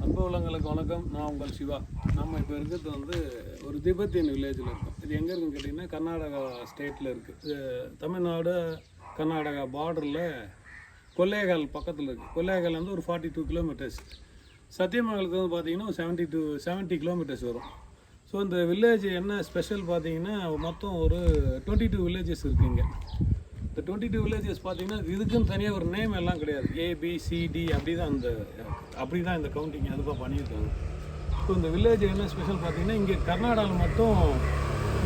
அன்பு உள்ளங்களுக்கு வணக்கம். நான் உங்கள் சிவா. நம்ம இப்போ இருக்கிறது வந்து ஒரு திபெத்தியன் வில்லேஜில் இருக்கோம். இது எங்கே இருக்குன்னு கேட்டிங்கன்னா கர்நாடகா ஸ்டேட்டில் இருக்குது. இது தமிழ்நாடு கர்நாடகா பார்டரில் கொல்லேகால் பக்கத்தில் இருக்குது. கொல்லேகால் வந்து ஒரு 42 கிலோமீட்டர்ஸ். சத்தியமங்கலத்துக்கு வந்து பார்த்திங்கன்னா ஒரு 70 கிலோமீட்டர்ஸ் வரும். ஸோ இந்த வில்லேஜ் என்ன ஸ்பெஷல் பார்த்தீங்கன்னா மொத்தம் ஒரு 22 வில்லேஜஸ் இருக்குது இங்கே. இந்த 22 வில்லேஜஸ் பார்த்தீங்கன்னா இதுக்குன்னு தனியாக ஒரு நேம் எல்லாம் கிடையாது. ABCD அப்படி தான் இந்த கவுண்டிங் அதுவாக பண்ணியிருக்காங்க. ஸோ இந்த வில்லேஜ் என்ன ஸ்பெஷல் பார்த்தீங்கன்னா இங்கே கர்நாடகாவில் மட்டும்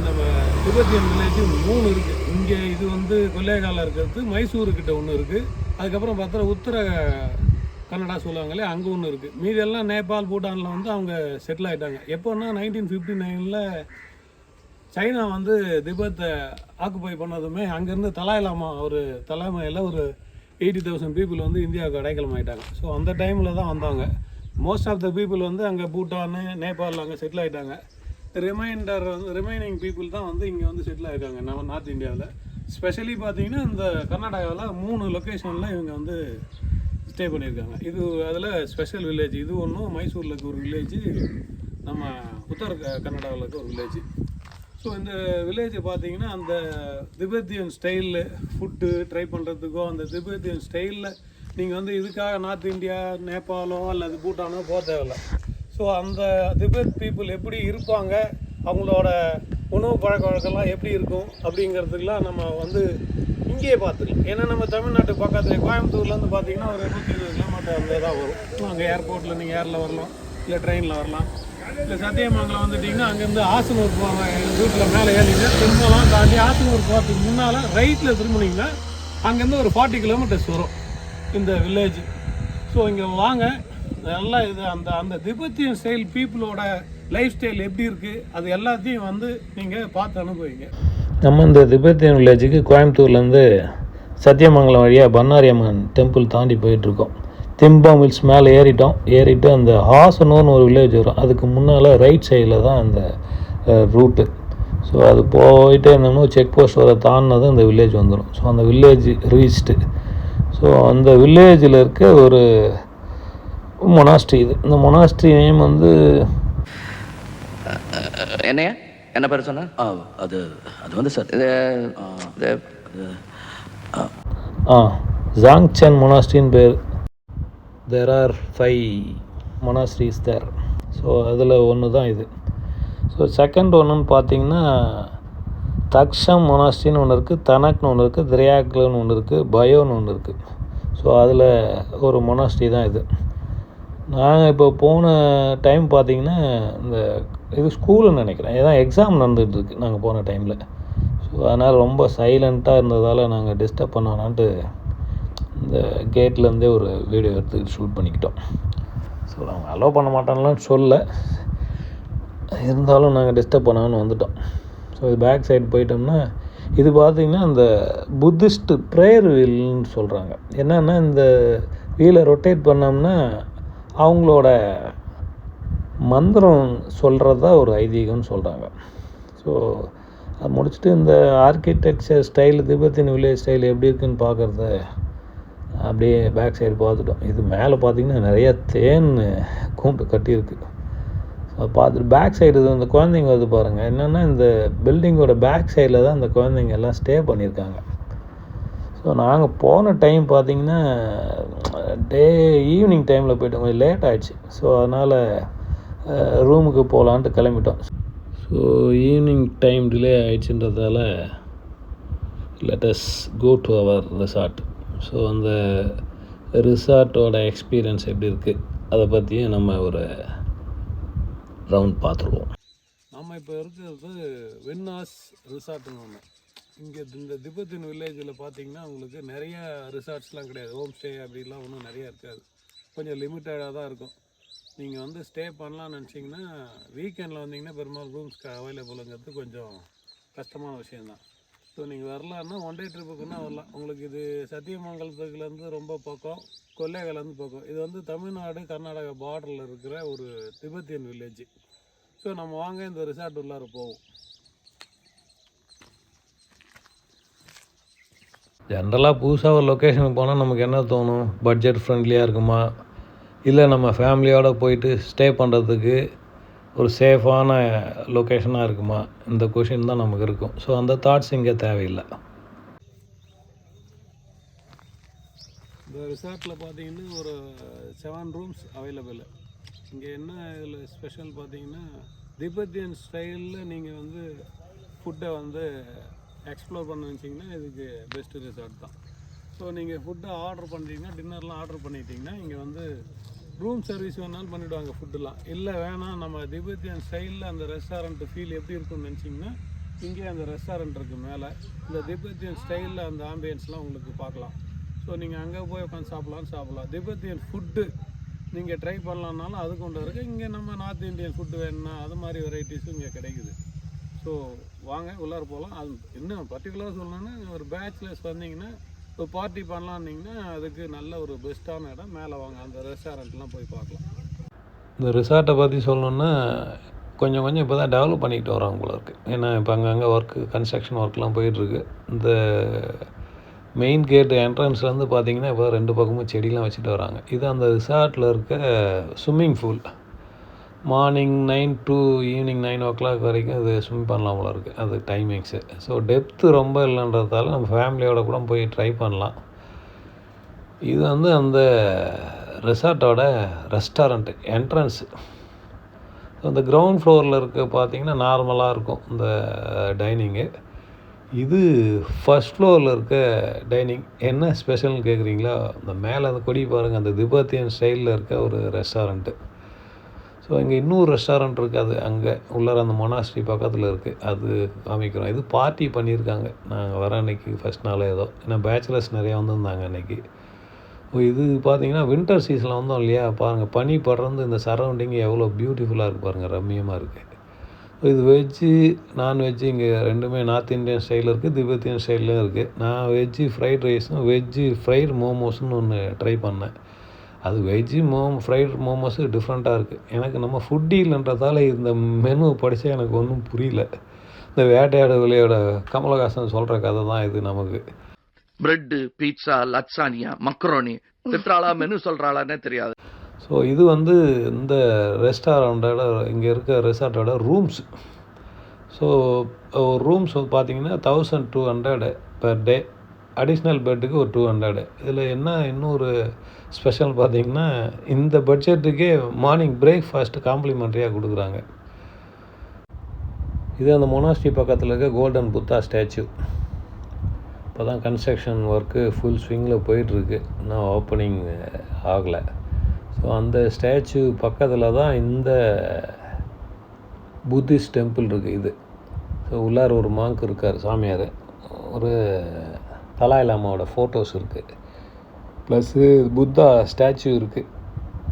நம்ம திபெத்தியன் வில்லேஜ் 3 இருக்குது. இங்கே இது வந்து கொல்லேகாலில் இருக்கிறது, மைசூருக்கிட்ட ஒன்று இருக்குது. அதுக்கப்புறம் பார்த்தா உத்தர கன்னடா சொல்லுவாங்களே அங்கே ஒன்று இருக்குது. மீதெல்லாம் நேபாள் பூட்டானில் வந்து அவங்க செட்டில் ஆகிட்டாங்க. எப்போன்னா 1959 சைனா வந்து திபெத்தை ஆக்குப்பை பண்ணதுமே அங்கேருந்து தலாயிலாமா ஒரு தலைமையில் ஒரு 80,000 பீப்புள் வந்து இந்தியாவுக்கு அடைக்கலம் ஆகிட்டாங்க. ஸோ அந்த டைமில் தான் வந்தாங்க. மோஸ்ட் ஆஃப் த பீப்புள் வந்து அங்கே பூட்டான் நேபாள் அங்கே செட்டில் ஆகிட்டாங்க. ரிமைனிங் பீப்புள் தான் வந்து இங்கே வந்து செட்டில் ஆகிருக்காங்க நம்ம நார்த் இந்தியாவில். ஸ்பெஷலி பார்த்தீங்கன்னா இந்த கர்நாடகாவில் 3 லொக்கேஷனில் இவங்க வந்து ஸ்டே பண்ணியிருக்காங்க. இது அதில் ஸ்பெஷல் வில்லேஜ் இது ஒன்றும், மைசூரில் இருக்க ஒரு வில்லேஜ், நம்ம உத்தர கன்னடாவில் இருக்க ஒரு வில்லேஜ். ஸோ இந்த வில்லேஜ் பார்த்தீங்கன்னா அந்த திபெத்தியன் ஸ்டைலில் ஃபுட்டு ட்ரை பண்ணுறதுக்கோ அந்த திபெத்தியன் ஸ்டைலில் நீங்கள் வந்து இதுக்காக நார்த் இந்தியா நேபாளோ அல்லது பூட்டானோ போக தேவையில்ல. ஸோ அந்த திபெத் பீப்புள் எப்படி இருப்பாங்க, அவங்களோட உணவு பழக்க வழக்கம்லாம் எப்படி இருக்கும் அப்படிங்கிறதுக்கெலாம் நம்ம வந்து இங்கேயே பார்த்துக்கலாம். ஏன்னா நம்ம தமிழ்நாட்டு பக்கத்தில் கோயம்புத்தூர்லேருந்து பார்த்தீங்கன்னா ஒரு 120 கிலோமீட்டர் அந்த தான் வரும். அங்கே ஏர்போர்ட்டில் நீங்கள் ஏரில் வரலாம், இல்லை ட்ரெயினில் வரலாம். இல்லை சத்தியமங்கலம் வந்துட்டிங்கன்னா அங்கேருந்து ஆசனூர் போவாங்க. எங்கள் வீட்டில் மேலே ஏறிங்க திரும்பலாம் தாண்டி ஆசனூர் போகிறதுக்கு முன்னால் ரைட்டில் திரும்பினீங்கன்னா அங்கேருந்து ஒரு 40 கிலோமீட்டர்ஸ் வரும் இந்த வில்லேஜ். ஸோ இங்கே வாங்க, நல்லா இது அந்த திபெத்தியன் ஸ்டைல் பீப்புளோட லைஃப் ஸ்டைல் எப்படி இருக்குது அது எல்லாத்தையும் வந்து நீங்கள் பார்த்து அனுபவிங்க. நம்ம இந்த திபெத்தியன் வில்லேஜுக்கு கோயம்புத்தூர்லேருந்து சத்தியமங்கலம் வழியாக பண்ணாரி அம்மன் டெம்பிள் தாண்டி போயிட்டுருக்கோம். திம்பம் ஹில்ஸ் மேலே ஏறிட்டு அந்த ஹாசனூர்னு ஒரு வில்லேஜ் வரும். அதுக்கு முன்னால் ரைட் சைடில் தான் அந்த ரூட்டு. ஸோ அது போயிட்டே இருந்தோம்னா செக் போஸ்ட் வர தாண்டினதும் இந்த வில்லேஜ் வந்துடும். ஸோ அந்த வில்லேஜ் ரீச்டு. ஸோ அந்த வில்லேஜில் இருக்க ஒரு மொனாஸ்ட்ரி இது. இந்த மொனாஸ்ட்ரி நேம் வந்து என்னையா என்ன பேர் சொன்ன? அது அது வந்து சார் ஜாங்சன் மொனாஸ்ட்ரின்னு பேர். There are 5 monasteries there. So அதில் ஒன்று தான் இது. ஸோ செகண்ட் ஒன்றுன்னு பார்த்தீங்கன்னா தக்ஷம் மொனாஸ்ட்ரின்னு ஒன்று இருக்குது, தனக்னு ஒன்று இருக்குது, திரையாக்லன்னு ஒன்று இருக்குது, பயோன்னு ஒன்று இருக்குது. ஸோ அதில் ஒரு மொனாஸ்ட்ரி தான் இது. நாங்கள் இப்போ போன டைம் பார்த்திங்கன்னா இந்த இது ஸ்கூலுன்னு நினைக்கிறேன், ஏதாவது எக்ஸாம் நடந்துகிட்ருக்கு நாங்கள் போன டைமில். ஸோ அதனால் ரொம்ப சைலண்ட்டாக இருந்ததால் நாங்கள் டிஸ்டர்ப் பண்ண வேணான்ட்டு இந்த கேட்லேருந்தே ஒரு வீடியோ எடுத்து ஷூட் பண்ணிக்கிட்டோம். ஸோ நாங்கள் அலோவ் பண்ண மாட்டோம்லாம் இருந்தாலும் நாங்கள் டிஸ்டர்ப் பண்ணான்னு வந்துட்டோம். ஸோ இது பேக் சைடு போயிட்டோம்னா இது பார்த்திங்கன்னா இந்த புத்திஸ்ட் ப்ரேயர் வீல்னு சொல்கிறாங்க. என்னென்னா இந்த வீலை ரொட்டேட் பண்ணோம்னா அவங்களோட மந்திரம் சொல்கிறது தான் ஒரு ஐதீகம்னு சொல்கிறாங்க. ஸோ அது முடிச்சுட்டு இந்த architecture style Tibetan village style எப்படி இருக்குதுன்னு பார்க்குறத அப்படியே பேக் சைடு பார்த்துட்டோம். இது மேலே பார்த்திங்கன்னா நிறையா தேன் கூண்டு கட்டியிருக்கு. அதை பார்த்துட்டு பேக் சைடு இது இந்த குழந்தைங்க வந்து பாருங்கள். என்னென்னா இந்த பில்டிங்கோட பேக் சைடில் தான் இந்த குழந்தைங்க எல்லாம் ஸ்டே பண்ணியிருக்காங்க. ஸோ நாங்கள் போன டைம் பார்த்திங்கன்னா ஈவினிங் டைமில் போய்ட்டோம், கொஞ்சம் லேட் ஆகிடுச்சு. ஸோ அதனால் ரூமுக்கு போகலான்ட்டு கிளம்பிட்டோம். ஸோ ஈவினிங் டைம் டிலே ஆகிடுச்சுன்றதால let us go to our resort. So அந்த ரிசார்ட்டோட எக்ஸ்பீரியன்ஸ் எப்படி இருக்குது அதை பற்றியும் நம்ம ஒரு ரவுண்ட் பார்த்துருவோம். நம்ம இப்போ இருக்கிறது வென்னாஸ் ரிசார்ட்டுன்னு ஒன்று. இங்கே இந்த திபெத்தியன் வில்லேஜில் பார்த்தீங்கன்னா உங்களுக்கு நிறைய ரிசார்ட்ஸ்லாம் கிடையாது. ஹோம் ஸ்டே அப்படிலாம் ஒன்றும் நிறையா இருக்காது, கொஞ்சம் லிமிட்டடாக தான் இருக்கும். நீங்கள் வந்து ஸ்டே பண்ணலான்னு நினச்சிங்கன்னா வீக்கெண்டில் வந்தீங்கன்னா பெரும்பாலும் ரூம்ஸ்க்கு அவைலபிளுங்கிறது கொஞ்சம் கஷ்டமான விஷயந்தான். ஸோ நீங்கள் வரலான்னா ஒன் டே ட்ரிப்புக்குன்னா வரலாம். உங்களுக்கு இது சத்தியமங்கலத்துலேருந்து ரொம்ப பக்கம், கொல்லேகாலேருந்து பக்கம். இது வந்து தமிழ்நாடு கர்நாடகா பார்டரில் இருக்கிற ஒரு திபெத்தியன் வில்லேஜ். ஸோ நம்ம வாங்க இந்த ரிசார்ட் உள்ளார போவோம். ஜென்ரலாக புதுசாக ஒரு லொக்கேஷனுக்கு போனால் நமக்கு என்ன தோணும், பட்ஜெட் ஃப்ரெண்ட்லியாக இருக்குமா, இல்லை நம்ம ஃபேமிலியோடு போயிட்டு ஸ்டே பண்ணுறதுக்கு ஒரு சேஃபான லொக்கேஷனாக இருக்குமா, இந்த கொஷின் தான் நமக்கு இருக்கும். ஸோ அந்த தாட்ஸ் இங்கே தேவையில்லை. இந்த ரிசார்ட்டில் பார்த்தீங்கன்னா ஒரு 7 ரூம்ஸ் அவைலபிள். இங்கே என்ன இதில் ஸ்பெஷல் பார்த்தீங்கன்னா திபெத்தியன் ஸ்டைலில் நீங்கள் வந்து ஃபுட்டை வந்து எக்ஸ்ப்ளோர் பண்ண வச்சிங்கன்னா இதுக்கு பெஸ்ட்டு ரிசார்ட் தான். ஸோ நீங்கள் ஃபுட்டை ஆர்டர் பண்ணுறீங்கன்னா, டின்னர்லாம் ஆர்டர் பண்ணிட்டீங்கன்னா இங்கே வந்து ரூம் சர்வீஸ் வேணாலும் பண்ணிவிடுவாங்க ஃபுட்டுலாம். இல்லை வேணாம் நம்ம திபெத்தியன் ஸ்டைலில் அந்த ரெஸ்டாரண்ட்டு ஃபீல் எப்படி இருக்குன்னு நினச்சிங்கன்னா இங்கே அந்த ரெஸ்டாரண்ட் இருக்குது மேலே. இந்த திபெத்தியன் ஸ்டைலில் அந்த ஆம்பியன்ஸ்லாம் உங்களுக்கு பார்க்கலாம். ஸோ நீங்கள் அங்கே போய் உட்காந்து சாப்பிட்லாம். திபெத்தியன் ஃபுட்டு நீங்கள் ட்ரை பண்ணலான்னாலும் அது கொண்டு இருக்குது. இங்கே நம்ம நார்த் இந்தியன் ஃபுட்டு வேணும்னா அது மாதிரி வெரைட்டிஸும் இங்கே கிடைக்குது. ஸோ வாங்க உள்ளார போகலாம். அது இன்னும் பர்டிகுலராக சொல்லணுன்னா ஒரு பேச்சுலர்ஸ் வந்தீங்கன்னா ஒரு பார்ட்டி பண்ணலான்னீங்கன்னா அதுக்கு நல்ல ஒரு பெஸ்ட்டான இடம். மேலே வாங்க, அந்த ரெஸ்டாரண்ட்லாம் போய் பார்க்கலாம். இந்த ரிசார்ட்டை பற்றி சொல்லணுன்னா கொஞ்சம் கொஞ்சம் இப்போ தான் டெவலப் பண்ணிக்கிட்டு வராங்க போல இருக்குது. ஏன்னா இப்போ அங்கங்கே கன்ஸ்ட்ரக்ஷன் ஒர்க்லாம் போயிட்டுருக்கு. இந்த மெயின் கேட் என்ட்ரன்ஸ்லேருந்து பார்த்தீங்கன்னா இப்போ 2 பக்கமும் செடிலாம் வச்சுட்டு வராங்க. இது அந்த ரிசார்ட்டில் இருக்க swimming pool. Morning 9 to evening 9 o'clock வரைக்கும் இது ஸ்விம் பண்ணலாம் போல இருக்குது, அது டைமிங்ஸு. ஸோ டெப்த்து ரொம்ப இல்லைன்றதால நம்ம ஃபேமிலியோட கூட போய் ட்ரை பண்ணலாம். இது வந்து அந்த ரிசார்ட்டோட ரெஸ்டாரண்ட்டு என்ட்ரன்ஸு. அந்த கிரவுண்ட் ஃப்ளோரில் இருக்க பார்த்திங்கன்னா நார்மலாக இருக்கும் இந்த டைனிங்கு. இது ஃபஸ்ட் ஃப்ளோரில் இருக்க டைனிங். என்ன ஸ்பெஷல்னு கேட்குறீங்களா? அந்த மேலே அந்த கொடி பாருங்கள், அந்த திபெத்தியன் ஸ்டைலில் இருக்க ஒரு ரெஸ்டாரண்ட்டு. ஸோ இங்கே இன்னொரு ரெஸ்டாரண்ட் இருக்குது, அது அங்கே உள்ளார அந்த மொனாஸ்ட்ரி பக்கத்தில் இருக்குது, அது காமிக்கிறோம். இது பார்ட்டி பண்ணியிருக்காங்க நாங்கள் வர அன்றைக்கி ஃபஸ்ட் நாள் ஏதோ. ஏன்னா பேச்சுலர்ஸ் நிறையா வந்திருந்தாங்க அன்றைக்கி. இது பார்த்திங்கன்னா வின்டர் சீசனில் வந்தோம் இல்லையா, பாருங்கள் பனி படர்ந்து இந்த சரௌண்டிங் எவ்வளோ பியூட்டிஃபுல்லாக இருக்குது பாருங்கள், ரம்மியமாக இருக்குது. இது வெஜ்ஜு நான்வெஜ்ஜு இங்கே ரெண்டுமே நார்த் இந்தியன் ஸ்டைலில் இருக்குது, திபெத்தியன் ஸ்டைல்லையும் இருக்குது. நான் வெஜ்ஜு ஃப்ரைட் ரைஸும் வெஜ்ஜு ஃப்ரைட் மோமோஸ்னு ஒன்று ட்ரை பண்ணேன். அது வெஜ்ஜு ஃப்ரைட் மோமோஸு டிஃப்ரெண்ட்டாக இருக்குது. எனக்கு நம்ம ஃபுட்டில்ன்றதால இந்த மெனு படித்தா எனக்கு ஒன்றும் புரியல. இந்த வேட்டையாடு விளையோட கமலஹாசன் சொல்கிற கதை தான் இது நமக்கு. பிரெட்டு, பீட்சா, லட்சானியா, மக்ரோனி திட்டுறாளா மெனு சொல்கிறாளான்னே தெரியாது. ஸோ இது வந்து இந்த ரெஸ்டாரண்ட்டோட இங்கே இருக்க ரெசார்ட்டோட ரூம்ஸ். ஸோ ரூம்ஸ் பார்த்திங்கன்னா 1200 பெர் டே. அடிஷ்னல் பெட்டுக்கு ஒரு 200. இதில் என்ன இன்னொரு ஸ்பெஷல் பார்த்திங்கன்னா இந்த பட்ஜெட்டுக்கே மார்னிங் பிரேக்ஃபாஸ்ட்டு காம்ப்ளிமெண்ட்ரியாக கொடுக்குறாங்க. இது அந்த மொனாஸ்ட்ரி பக்கத்தில் இருக்க கோல்டன் புத்தா ஸ்டாச்சு. இப்போ தான் கன்ஸ்ட்ரக்ஷன் ஒர்க்கு ஃபுல் ஸ்விங்கில் போயிட்டுருக்கு, இன்னும் ஓப்பனிங் ஆகலை. ஸோ அந்த ஸ்டாச்சு பக்கத்தில் தான் இந்த புத்திஸ்ட் டெம்பிள் இருக்குது இது. ஸோ உள்ளார ஒரு மாங்க் இருக்கார், சாமியார். ஒரு தலாய் லாமாவோட ஃபோட்டோஸ் இருக்குது, ப்ளஸ்ஸு புத்தா ஸ்டாச்சு இருக்குது.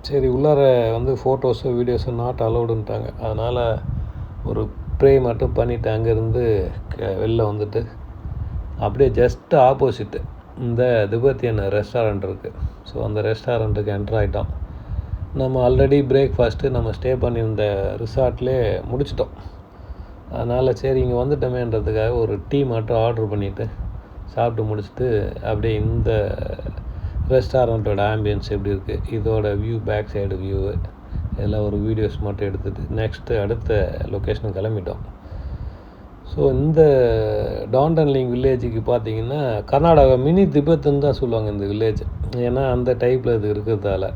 சரி, உள்ளார வந்து ஃபோட்டோஸோ வீடியோஸோ நாட் அலௌடுன்ட்டாங்க. அதனால் ஒரு ப்ரே மட்டும் பண்ணிவிட்டு அங்கேருந்து வெளில வந்துட்டு அப்படியே ஜஸ்ட் ஆப்போசிட்டு இந்த திபெத்தியன் ரெஸ்டாரண்ட் இருக்குது. ஸோ அந்த ரெஸ்டாரண்ட்டுக்கு என்ட்ரு ஆகிட்டோம். நம்ம ஆல்ரெடி பிரேக்ஃபாஸ்ட்டு நம்ம ஸ்டே பண்ணியிருந்த ரிசார்ட்லேயே முடிச்சிட்டோம். அதனால் சரி இங்கே வந்துட்டோமேன்றதுக்காக ஒரு டீ மட்டும் ஆர்டர் பண்ணிவிட்டு சாப்பிட்டு முடிச்சுட்டு அப்படியே இந்த ரெஸ்டாரண்ட்டோட ஆம்பியன்ஸ் எப்படி இருக்குது, இதோட வியூ, பேக் சைடு வியூவு இதெல்லாம் ஒரு வீடியோஸ் மட்டும் எடுத்துகிட்டு நெக்ஸ்ட்டு அடுத்த லொக்கேஷனுக்கு கிளம்பிட்டோம். ஸோ இந்த டாண்டன்லிங் வில்லேஜுக்கு பார்த்திங்கன்னா கர்நாடகா மினி திபெத்துன்னு தான் சொல்லுவாங்க இந்த வில்லேஜ், ஏன்னா அந்த டைப்பில் இது இருக்கிறதால.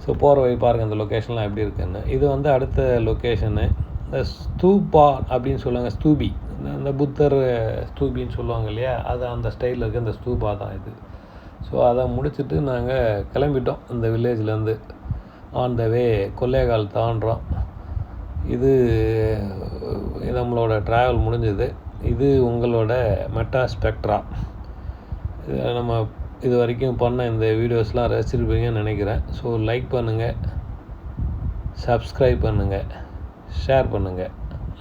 ஸோ போகிற வழி பாருங்கள் இந்த லொக்கேஷன்லாம் எப்படி இருக்குன்னு. இது வந்து அடுத்த லொக்கேஷனு இந்த ஸ்தூபா அப்படின்னு சொல்லுவாங்க, ஸ்தூபி, இந்த புத்தர் ஸ்தூபின்னு சொல்லுவாங்க இல்லையா, அது அந்த ஸ்டைலில் இருக்க இந்த ஸ்தூபா தான் இது. ஸோ அதை முடிச்சுட்டு நாங்கள் கிளம்பிட்டோம் இந்த வில்லேஜ்லேருந்து. ஆன் த வே கொல்லேகால் தாண்டுறோம். இது நம்மளோட ட்ராவல் முடிஞ்சது. இது உங்களோட மெட்டா ஸ்பெக்ட்ரா. நம்ம இது வரைக்கும் பண்ண இந்த வீடியோஸ்லாம் ரசிச்சிருப்பீங்கன்னு நினைக்கிறேன். ஸோ லைக் பண்ணுங்கள், சப்ஸ்கிரைப் பண்ணுங்கள், ஷேர் பண்ணுங்கள்.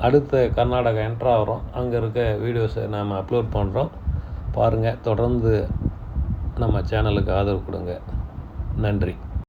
அடுத்த கர்நாடகா என்ட்ரு ஆகிறோம், அங்கே இருக்க வீடியோஸை நாம் அப்லோட் பண்ணுறோம். பாருங்கள், தொடர்ந்து நம்ம சேனலுக்கு ஆதரவு கொடுங்க. நன்றி.